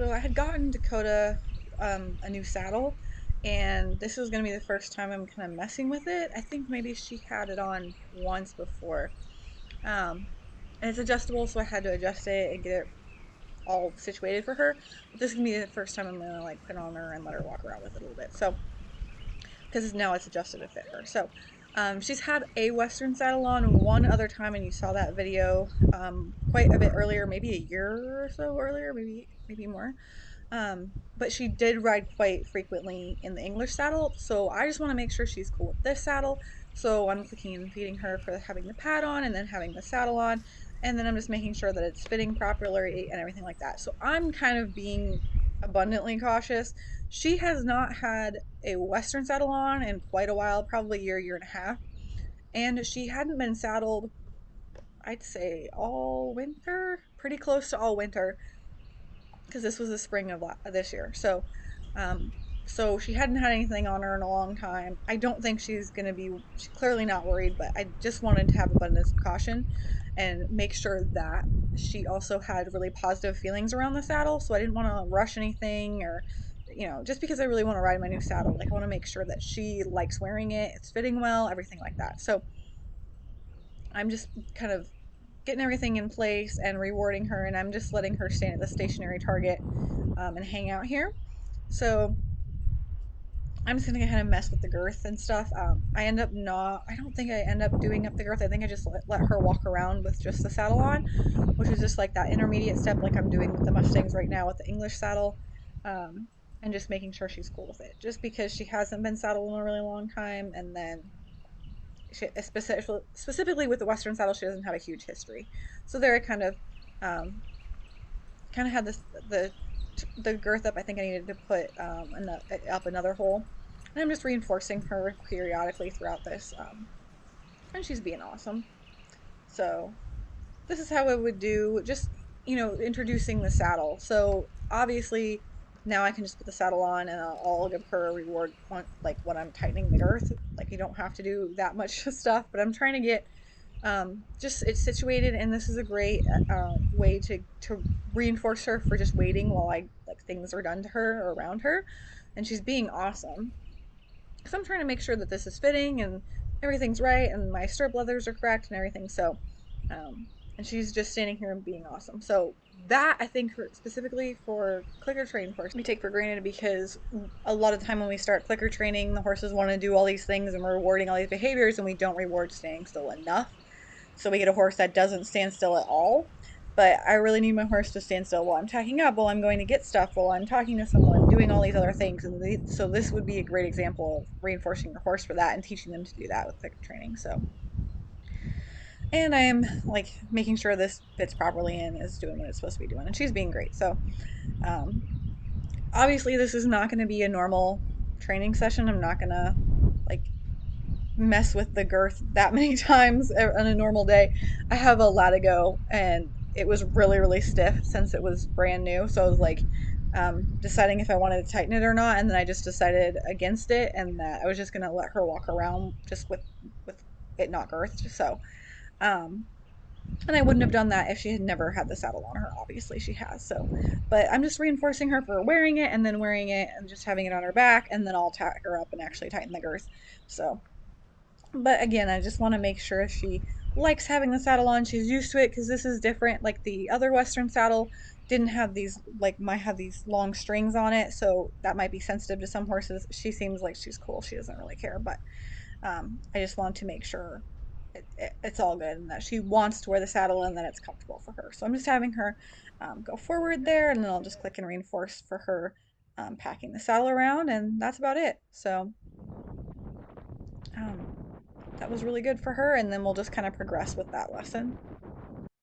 So I had gotten Dakota a new saddle, and this was going to be the first time I'm kind of messing with it. I think maybe she had it on once before. Um, and it's adjustable, so I had to adjust it and get it all situated for her. But this is going to be the first time I'm going to like put it on her and let her walk around with it a little bit. So, because now it's adjusted to fit her. So, she's had a Western saddle on one other time, and you saw that video quite a bit earlier, maybe a year or so earlier, maybe more. But she did ride quite frequently in the English saddle, so I just want to make sure she's cool with this saddle. So I'm clicking and feeding her for having the pad on and then having the saddle on, and then I'm just making sure that it's fitting properly and everything like that. So I'm kind of being abundantly cautious. She has not had a Western saddle on in quite a while, probably a year and a half, and she hadn't been saddled, I'd say, all winter, pretty close to all winter, because this was the spring of this year. Um, so she hadn't had anything on her in a long time. I don't think she's clearly not worried, but I just wanted to have abundance of caution and make sure that she also had really positive feelings around the saddle. So I didn't want to rush anything or, just because I really want to ride my new saddle, like I want to make sure that she likes wearing it, it's fitting well, everything like that. So I'm just kind of getting everything in place and rewarding her, and I'm just letting her stand at the stationary target and hang out here. So I'm just gonna kind of mess with the girth and stuff. I don't think I end up doing up the girth. I think I just let her walk around with just the saddle on, which is just like that intermediate step, like I'm doing with the Mustangs right now with the English saddle, um, and just making sure she's cool with it. Just because she hasn't been saddled in a really long time, and then specifically with the Western saddle, she doesn't have a huge history. So there, I um, kind of had the girth up. I think I needed to put up another hole, and I'm just reinforcing her periodically throughout this, and she's being awesome. So this is how I would do, just introducing the saddle. So obviously now I can just put the saddle on, and I'll give her a reward on, like when I'm tightening the girth. Like you don't have to do that much stuff, but I'm trying to get just it's situated, and this is a great way to reinforce her for just waiting while I like things are done to her or around her, and she's being awesome. So I'm trying to make sure that this is fitting and everything's right, and my strip leathers are correct and everything. So, um, and she's just standing here and being awesome. So that I think specifically for clicker training horse we take for granted, because a lot of the time when we start clicker training, the horses want to do all these things and we're rewarding all these behaviors, and we don't reward staying still enough. So we get a horse that doesn't stand still at all. But I really need my horse to stand still while I'm tacking up, while I'm going to get stuff, while I'm talking to someone, doing all these other things. And so this would be a great example of reinforcing your horse for that and teaching them to do that with clicker training. So, and I am like making sure this fits properly and is doing what it's supposed to be doing. And she's being great. So, um, obviously, this is not going to be a normal training session. I'm not going to like mess with the girth that many times on a normal day. I have a Latigo, and it was really stiff since it was brand new. So I was like deciding if I wanted to tighten it or not, and then I just decided against it, and that I was just gonna let her walk around just with it not girthed. So um, and I wouldn't have done that if she had never had the saddle on her. Obviously, she has. So, but I'm just reinforcing her for wearing it and then wearing it and just having it on her back, and then I'll tack her up and actually tighten the girth. So but again, I just want to make sure she likes having the saddle on. She's used to it, because this is different. Like the other Western saddle didn't have these, like might have these long strings on it, so that might be sensitive to some horses. She seems like she's cool. She doesn't really care, but I just want to make sure it's all good and that she wants to wear the saddle and that it's comfortable for her. So I'm just having her go forward there, and then I'll just click and reinforce for her, packing the saddle around, and that's about it. So um, that was really good for her, and then we'll just kind of progress with that lesson.